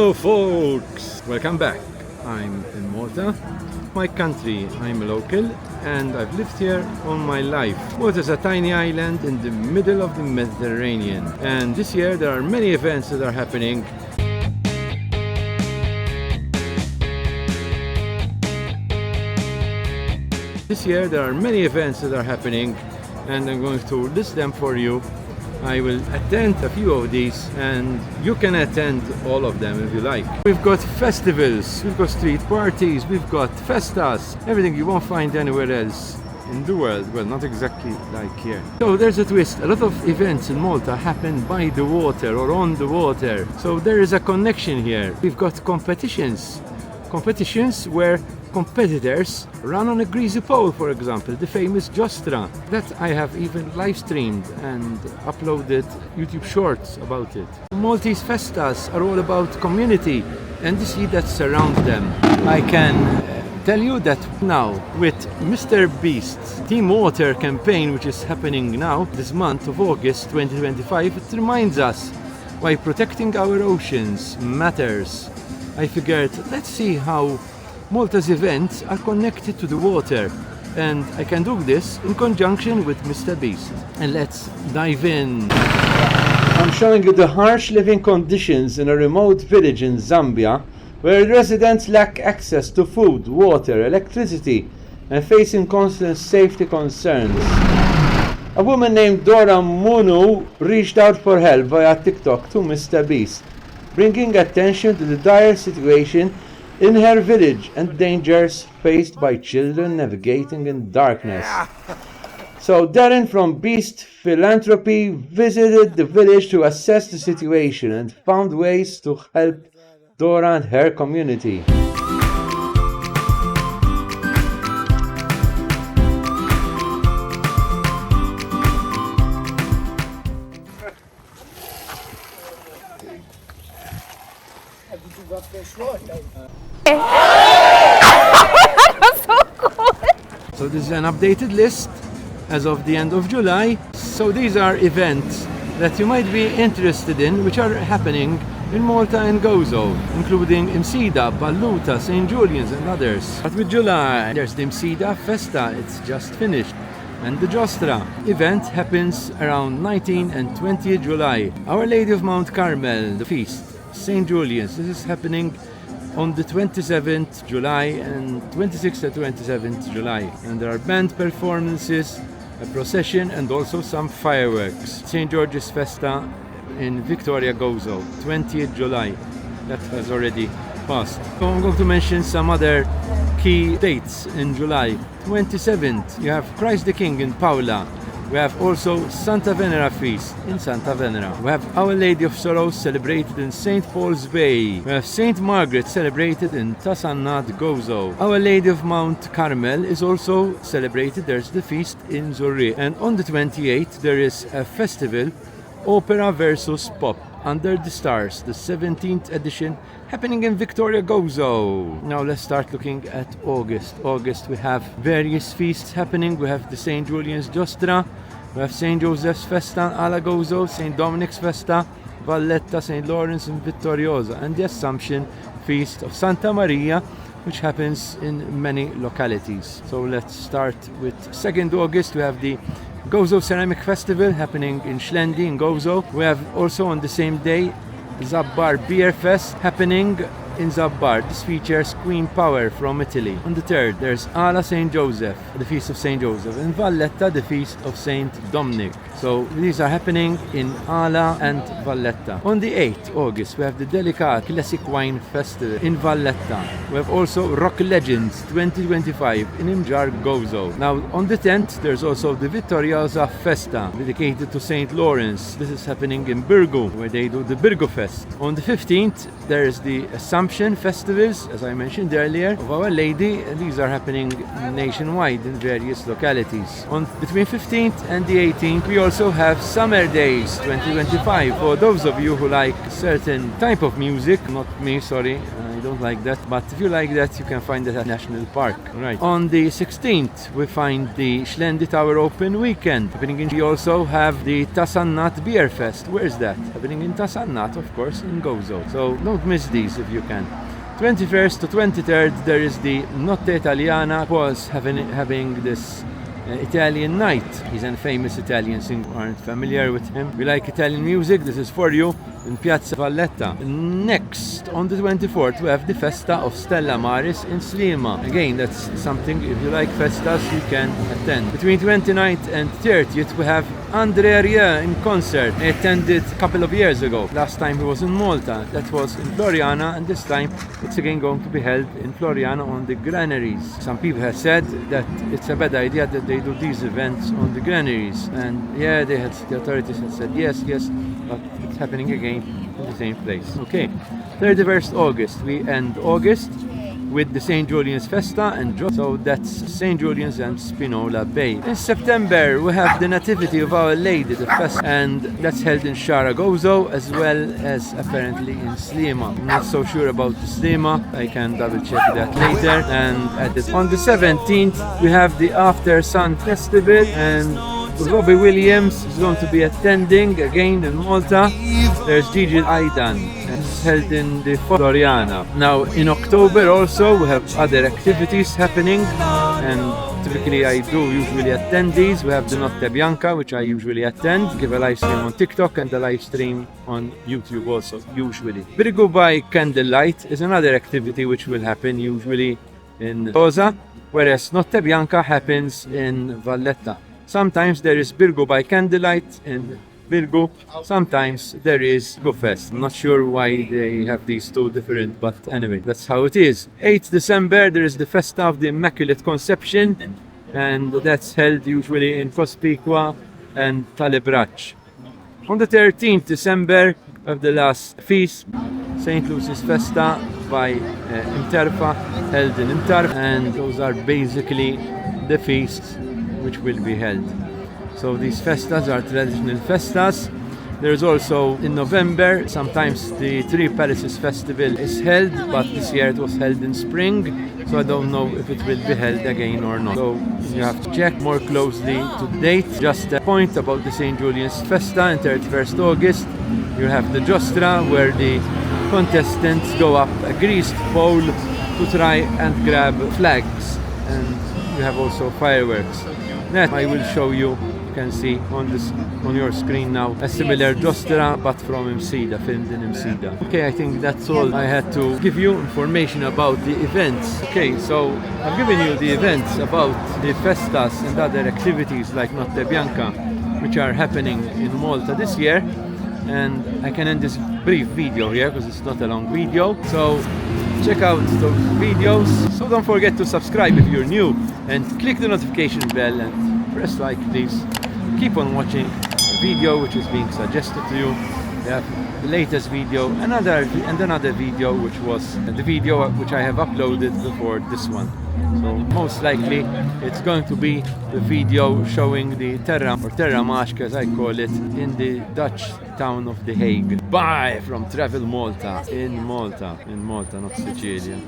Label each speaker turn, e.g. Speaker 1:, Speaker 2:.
Speaker 1: Hello folks, welcome back. I'm in Malta, my country. I'm a local and I've lived here all my life. Malta is a tiny island in the middle of the Mediterranean, and this year there are many events that are happening. And I'm going to list them for you. I will attend a few of these and you can attend all of them if you like. We've got festivals, we've got street parties, we've got festas, everything you won't find anywhere else in the world. Well, not exactly like here. So there's a twist. A lot of events in Malta happen by the water or on the water. So there is a connection here. We've got competitions where competitors run on a greasy pole, for example, the famous Giostra. That I have even live streamed and uploaded YouTube shorts about it. Maltese festas are all about community and the sea that surrounds them. I can tell you that now with MrBeast's Team Water campaign, which is happening now this month of August 2025, it reminds us why protecting our oceans matters. I figured, let's see how Malta's events are connected to the water, and I can do this in conjunction with MrBeast. And let's dive in. I'm showing you the harsh living conditions in a remote village in Zambia, where residents lack access to food, water, electricity, and facing constant safety concerns. A woman named Dora Munu reached out for help via TikTok to MrBeast, bringing attention to the dire situation in her village and dangers faced by children navigating in darkness. So Darren from Beast Philanthropy visited the village to assess the situation and found ways to help Dora and her community. So this is an updated list as of the end of July. So these are events that you might be interested in, which are happening in Malta and Gozo, including Msida, Balluta, St. Julian's and others. But with July, there's the Msida Festa, it's just finished. And the Giostra event happens around 19 and 20 July. Our Lady of Mount Carmel, the feast, St. Julian's, this is happening on the 27th July and 26th and 27th July. And there are band performances, a procession and also some fireworks. St. George's Festa in Victoria Gozo, 20th July. That has already passed. So I'm going to mention some other key dates in July. 27th, you have Christ the King in Paula. We have also Santa Venera Feast in Santa Venera. We have Our Lady of Sorrows celebrated in St. Paul's Bay. We have St. Margaret celebrated in Tasannad Gozo. Our Lady of Mount Carmel is also celebrated. There's the feast in Zorri. And on the 28th there is a festival, Opera versus Pop, Under the Stars, the 17th edition, happening in Victoria Gozo. Now let's start looking at August. August we have various feasts happening. We have the St. Julian's Giostra, we have St. Joseph's Festa alla Gozo, St. Dominic's Festa, Valletta, St. Lawrence and Vittoriosa, and the Assumption Feast of Santa Maria, which happens in many localities. So let's start with 2nd August. We have the Gozo Ceramic Festival happening in Shlendi in Gozo. We have also on the same day Zabbar Beer Fest happening in Zabbar. This features Queen Power from Italy. On the 3rd, there's Ala St. Joseph, the Feast of St. Joseph, and Valletta, the Feast of St. Dominic. So these are happening in Ala and Valletta. On the 8th August, we have the Delicat Classic Wine Festival in Valletta. We have also Rock Legends 2025 in Imjar Gozo. Now on the 10th, there's also the Vittoriosa Festa dedicated to St. Lawrence. This is happening in Birgo, where they do the Birgo Fest. On the 15th, there is the Assumption Assumption festivals, as I mentioned earlier, of Our Lady. These are happening nationwide in various localities. On between 15th and the 18th, we also have Summer Days 2025. For those of you who like certain type of music, not me, sorry, I don't like that, but if you like that, you can find it at National Park. Right. On the 16th, we find the Schlendi Tower Open Weekend happening in. We also have the Tasannat Beer Fest. Where is that? Happening in Tasannat, of course, in Gozo. So don't miss these if you can. 21st to 23rd, there is the Notte Italiana. Was having this Italian night. He's a famous Italian singer. Aren't familiar with him? We like Italian music. This is for you in Piazza Valletta. Next, on the 24th, we have the Festa of Stella Maris in Slima. Again, that's something, if you like festas, you can attend. Between 29th and 30th, we have Andrea Rieu in concert. I attended a couple of years ago. Last time he was in Malta. That was in Floriana, and this time it's again going to be held in Floriana on the granaries. Some people have said that it's a bad idea that they do these events on the granaries. And yeah, the authorities have said yes, but it's happening again in the same place. Okay, 31st August, we end August with the St. Julian's Festa, and so that's St. Julian's and Spinola Bay. In September, we have the Nativity of Our Lady, the festa, and that's held in Zaragoza as well as apparently in Slima. I'm not so sure about the Slima, I can double check that later. And on the 17th, we have the After Sun Festival, and Robbie Williams is going to be attending again in Malta. There's Gigi Aidan, and it's held in the Floriana. Now in October also we have other activities happening, and typically I do usually attend these. We have the Notte Bianca, which I usually attend, give a live stream on TikTok and a live stream on YouTube also, usually. Virgo by Candlelight is another activity which will happen usually in Rosa, whereas Notte Bianca happens in Valletta. Sometimes there is Virgo by Candlelight in Virgo, sometimes there is Go Fest. I'm not sure why they have these two different, but anyway, that's how it is. 8th December, there is the Festa of the Immaculate Conception, and that's held usually in Cospicua and Talebrach. On the 13th December of the last feast, St. Lucy's Festa by Imterfa, held in Imterf, and those are basically the feasts which will be held. So these festas are traditional festas. There's also in November, sometimes the Three Palaces Festival is held, but this year it was held in spring, so I don't know if it will be held again or not. So you have to check more closely to the date. Just a point about the St. Julian's Festa on 31st August. You have the Giostra, where the contestants go up a greased pole to try and grab flags, and you have also fireworks. That I will show you. You can see on your screen now a similar Giostra, but from Msida, filmed in Msida. Okay, I think that's all I had to give you information about the events. Okay, so I've given you the events about the festas and other activities like Notte Bianca, which are happening in Malta this year. And I can end this brief video here because it's not a long video. So check out those videos. So don't forget to subscribe if you're new, and click the notification bell and press like, please. Keep on watching the video which is being suggested to you. We have the latest video, another video which was the video which I have uploaded before this one. So most likely it's going to be the video showing the Terra Mask, as I call it, in the Dutch town of The Hague. Bye from Travel Malta, in Malta, not Sicilian.